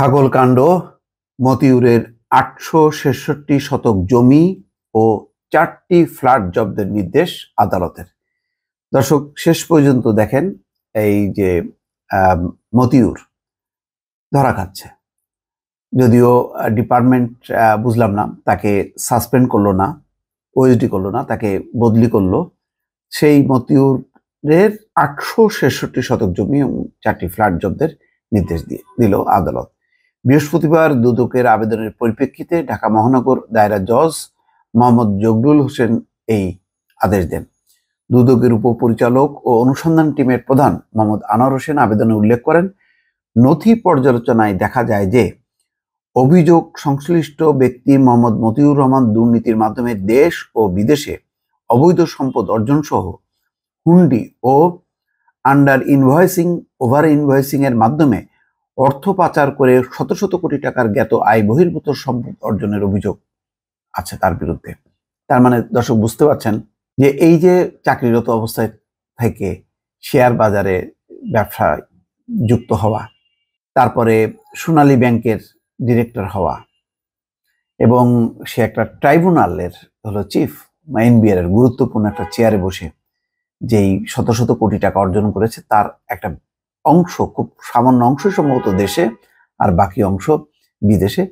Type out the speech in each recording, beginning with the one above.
ছাগলকাণ্ড, মতিউরের ৮৬৬ শতক জমি ও ৪টি ফ্ল্যাট জব্দের নির্দেশ আদালতের। দর্শক, শেষ পর্যন্ত দেখেন এই যে মতিউর ধরা খাচ্ছে। যদিও ডিপার্টমেন্ট বুঝলাম না, তাকে সাসপেন্ড করলো না, ওএসডি করলো না, তাকে বদলি করলো। সেই মতিউরের ৮৬৬ শতক জমি এবং ৪টি ফ্ল্যাট জব্দের নির্দেশ দিল আদালত। বৃহস্পতিবার দুদকের আবেদনের পরিপ্রেক্ষিতে ঢাকা মহানগর দায়রা জজ মোহাম্মদ জগলুল হোসেন এই আদেশ দেন। দুদকের উপপরিচালক ও অনুসন্ধান টিমের প্রধান মোহাম্মদ আনোয়ার হোসেন আবেদনে উল্লেখ করেন, নথি পর্যালোচনায় দেখা যায় যে অভিযোগ সংশ্লিষ্ট ব্যক্তি মোহাম্মদ মতিউর রহমান দুর্নীতির মাধ্যমে দেশ ও বিদেশে অবৈধ সম্পদ অর্জন সহ হুন্ডি ও আন্ডার ইনভয়েসিং, ওভার ইনভয়েসিং এর মাধ্যমে অর্থ পাচার করে শত শত কোটি টাকার জ্ঞাত আয় বহির্ভূত সম্পদ অর্জনের অভিযোগ আছে তার বিরুদ্ধে। তার মানে দর্শক বুঝতে পারছেন যে এই যে চাকরিরত অবস্থায় থেকে শেয়ার বাজারে ব্যবসায় যুক্ত হওয়া, তারপরে সোনালী ব্যাংকের ডিরেক্টর হওয়া, এবং সে একটা ট্রাইব্যুনালের হলো চিফ, এনবিআর এর গুরুত্বপূর্ণ একটা চেয়ারে বসে যেই শত শত কোটি টাকা অর্জন করেছে, তার একটা অংশ, খুব সামান্য অংশ সম্ভবত দেশে আর বাকি অংশ বিদেশে,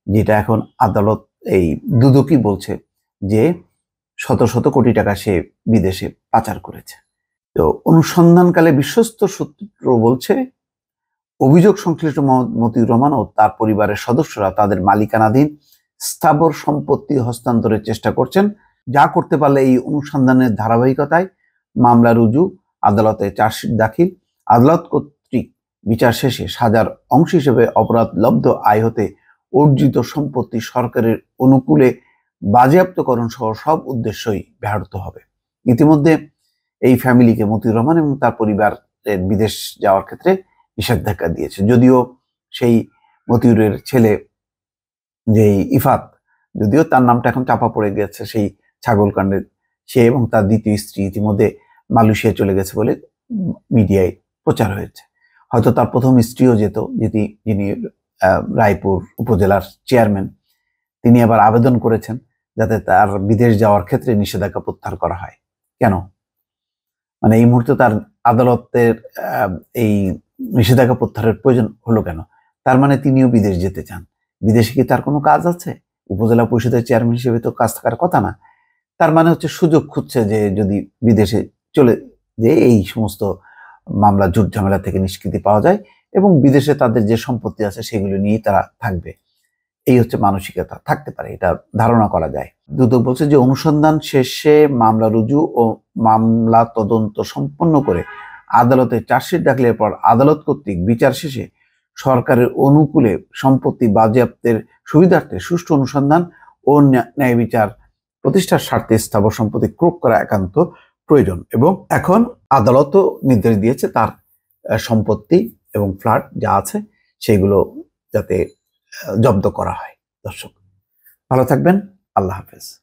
যেটা এখন আদালত এই দুদকই বলছে যে শত শত কোটি টাকা সে বিদেশে পাচার করেছে। তো অনুসন্ধানকালে বিশ্বস্ত সূত্র বলছে, অভিযোগ সংশ্লিষ্ট মতিউর রহমান ও তার পরিবারের সদস্যরা তাদের মালিকানাধীন স্থাবর সম্পত্তি হস্তান্তরের চেষ্টা করছেন, যা করতে পারলে এই অনুসন্ধানের ধারাবাহিকতায় মামলা রুজু, আদালতে চার্জশিট দাখিল, আদালত কর্তৃক বিচার শেষে সাজার অংশ হিসেবে অপরাধ লব্ধ আয় হতে অর্জিত সম্পত্তি সরকারের অনুকূলে বাজেয়াপ্তকরণ সহ সব উদ্দেশ্যই ব্যাহত হবে। ইতিমধ্যে এই ফ্যামিলিকে মতিউর রহমান এবং তার পরিবারের বিদেশ যাওয়ার ক্ষেত্রে নিষেধাজ্ঞা দিয়েছে। যদিও সেই মতিউরের ছেলে যে ইফাত, যদিও তার নামটা এখন চাপা পড়ে গেছে সেই ছাগলকাণ্ডের, সে এবং তার দ্বিতীয় স্ত্রী ইতিমধ্যে মালয়েশিয়া চলে গেছে বলে মিডিয়ায় প্রচার হয়েছে। হয়তো তার প্রথম স্ত্রীও যেত, যিনি রায়পুর উপজেলার চেয়ারম্যান, তিনি আবার আবেদন করেছেন যাতে তার বিদেশ যাওয়ার ক্ষেত্রে নিষেধাজ্ঞা প্রত্যাহার করা হয়। কেন? মানে এই মুহূর্তে তার আদালতের এই নিষেধাজ্ঞা প্রত্যাহারের প্রয়োজন হলো কেন? তার মানে তিনিও বিদেশ যেতে চান। বিদেশে কি তার কোনো কাজ আছে? উপজেলা পরিষদের চেয়ারম্যান হিসেবে তো কাজ থাকার কথা না। তার মানে হচ্ছে সুযোগ খুঁজছে যে যদি বিদেশে চলে যে এই সমস্ত মামলা ঝুট ঝামেলা থেকে নিষ্কৃতি পাওয়া যায় এবং বিদেশে তাদের যে সম্পত্তি আছে সেগুলো নিয়েই তারা থাকবে, এই হচ্ছে মানসিকতা, থাকতে পারে, এটা ধারণা করা যায়। দুদক বলছে যে অনুসন্ধান শেষে মামলা রুজু ও মামলা তদন্ত সম্পন্ন করে আদালতে চার্জশিট দাখিলের পর আদালত কর্তৃক বিচার শেষে সরকারের অনুকূলে সম্পত্তি বাজেয়াপ্তের সুবিধার্থে সুষ্ঠু অনুসন্ধান ও ন্যায় বিচার প্রতিষ্ঠার স্বার্থে স্থাবর সম্পত্তি ক্রয় করা একান্ত প্রয়োজন, এবং এখন আদালতও নির্দেশ দিয়েছে তার সম্পত্তি এবং ফ্ল্যাট যা আছে সেগুলো যাতে জব্দ করা হয়। দর্শক, ভালো থাকবেন। আল্লাহ হাফেজ।